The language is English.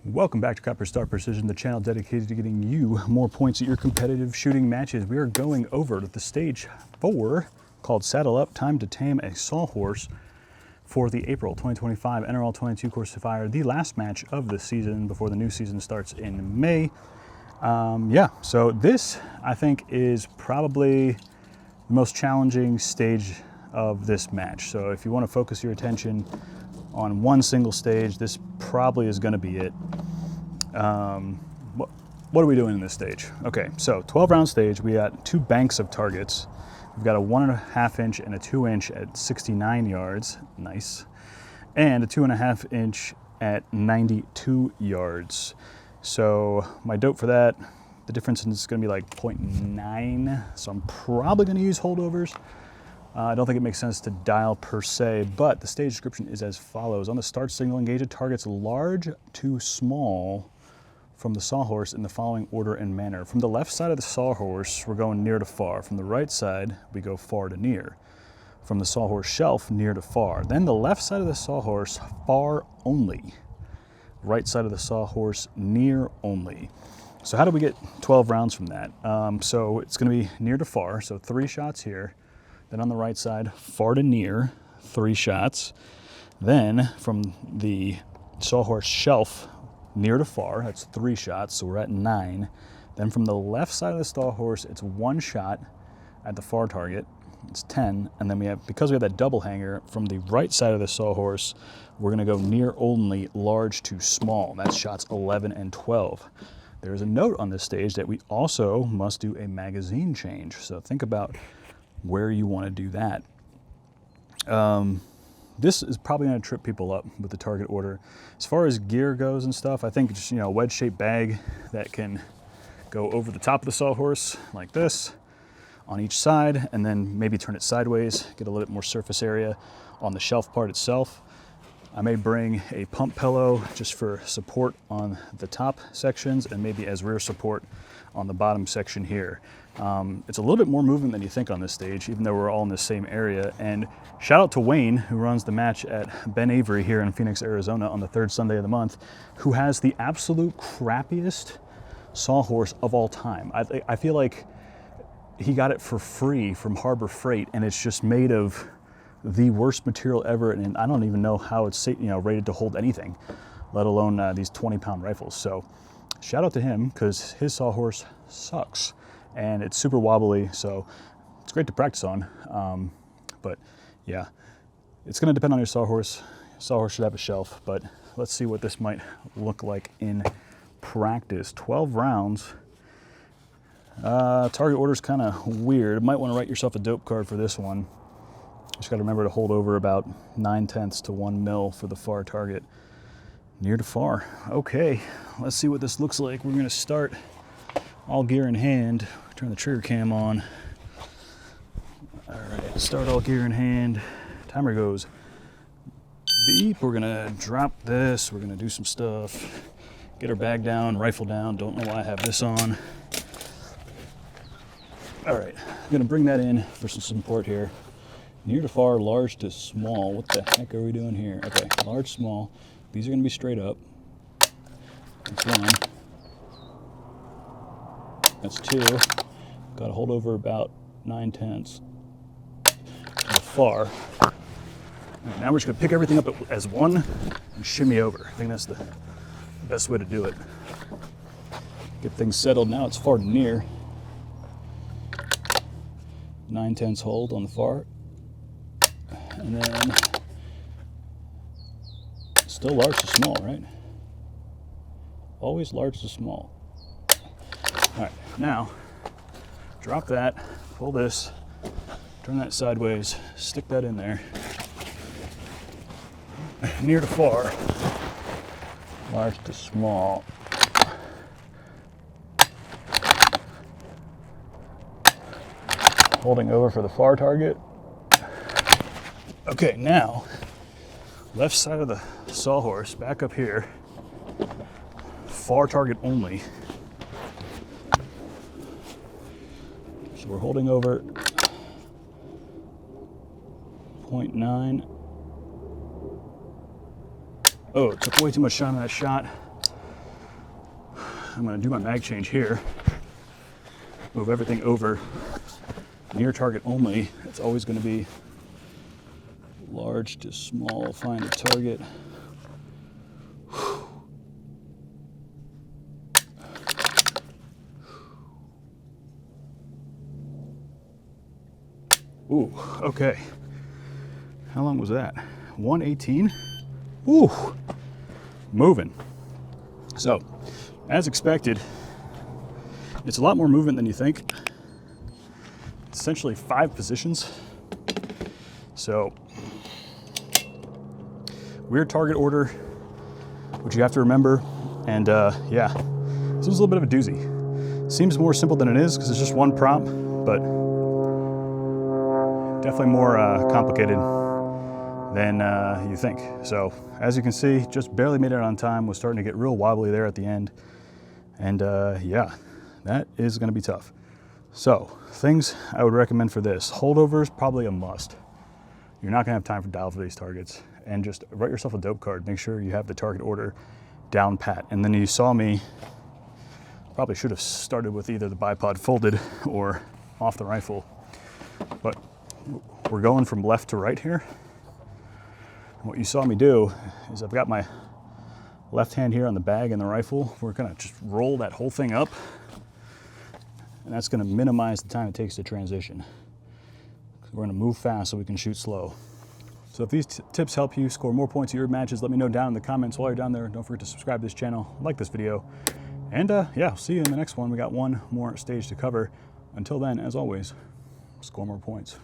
Welcome back to Copper Star Precision, the channel dedicated to getting you more points at your competitive shooting matches. We are going over to the stage 4 called Saddle Up, Time to Tame a Sawhorse for the April 2025 NRL22 course to fire, the last match of the season before the new season starts in May. So this, I think, is probably the most challenging stage of this match. So if you want to focus your attention on one single stage, this probably is going to be it. What are we doing in this stage? Okay, so 12 round stage, we got two banks of targets. We've got a 1.5 inch and a 2 inch at 69 yards, nice, and a 2.5 inch at 92 yards. So my dope for that, the difference is going to be like 0.9, so I'm probably going to use holdovers. I don't think it makes sense to dial per se, but the stage description is as follows. On the start signal, engage at targets large to small from the sawhorse in the following order and manner. From the left side of the sawhorse, we're going near to far. From the right side, we go far to near. From the sawhorse shelf, near to far. Then the left side of the sawhorse, far only. Right side of the sawhorse, near only. So how do we get 12 rounds from that? So it's going to be near to far, so 3 shots here. Then on the right side, far to near, 3 shots. Then from the sawhorse shelf, near to far, that's 3 shots, so we're at 9. Then from the left side of the sawhorse, it's 1 shot at the far target, it's 10. And then we have, because we have that double hanger, from the right side of the sawhorse, we're gonna go near only, large to small. That's shots 11 and 12. There's a note on this stage that we also must do a magazine change. So think about where you want to do that. This is probably going to trip people up with the target order. As far as gear goes and stuff, I think just, a wedge-shaped bag that can go over the top of the sawhorse like this on each side, and then maybe turn it sideways, get a little bit more surface area on the shelf part itself. I may bring a pump pillow just for support on the top sections and maybe as rear support on the bottom section here. It's a little bit more movement than you think on this stage, even though we're all in the same area. And shout out to Wayne, who runs the match at Ben Avery here in Phoenix, Arizona on the 3rd Sunday of the month, who has the absolute crappiest sawhorse of all time. I feel like he got it for free from Harbor Freight, and it's just made of the worst material ever, and I don't even know how it's rated to hold anything, let alone these 20-pound rifles. So shout out to him, because his sawhorse sucks and it's super wobbly, so it's great to practice on. But yeah, it's going to depend on your sawhorse. Sawhorse should have a shelf, but let's see what this might look like in practice. 12 rounds. Target order is kind of weird. Might want to write yourself a dope card for this one. Just got to remember to hold over about 9/10 to 1 mil for the far target. Near to far. Okay, let's see what this looks like. We're going to start all gear in hand. Turn the trigger cam on. All right, start all gear in hand. Timer goes beep. We're going to drop this. We're going to do some stuff. Get our bag down, rifle down. Don't know why I have this on. All right, I'm going to bring that in for some support here. Near to far, large to small. What the heck are we doing here? Okay, large, small. These are going to be straight up. That's 1. That's 2. Got to hold over about 9/10. Far. Right, now we're just going to pick everything up as 1 and shimmy over. I think that's the best way to do it. Get things settled. Now it's far to near. 9/10 hold on the far. And then still large to small, right? Always large to small. All right, now drop that, pull this, turn that sideways, stick that in there. Near to far, large to small. Holding over for the far target. Okay, now left side of the sawhorse, back up here, far target only. So we're holding over 0.9. Oh, it took way too much time on that shot. I'm gonna do my mag change here. Move everything over near target only. It's always gonna be large to small, find a target. Ooh, okay. How long was that? 118? Ooh, moving. So, as expected, it's a lot more movement than you think. It's essentially 5 positions. So, weird target order, which you have to remember. And yeah, this was a little bit of a doozy. Seems more simple than it is because it's just one prop, but definitely more complicated than you think. So as you can see, just barely made it on time, was starting to get real wobbly there at the end. And yeah, that is gonna be tough. So things I would recommend for this: holdovers, probably a must. You're not gonna have time for dial for these targets. And just write yourself a dope card. Make sure you have the target order down pat. And then you saw me, probably should have started with either the bipod folded or off the rifle. But we're going from left to right here. What you saw me do is I've got my left hand here on the bag and the rifle. We're gonna just roll that whole thing up, and that's gonna minimize the time it takes to transition. We're gonna move fast so we can shoot slow. So if these tips help you score more points in your matches, let me know down in the comments while you're down there. Don't forget to subscribe to this channel, like this video, and yeah, I'll see you in the next one. We got one more stage to cover. Until then, as always, score more points.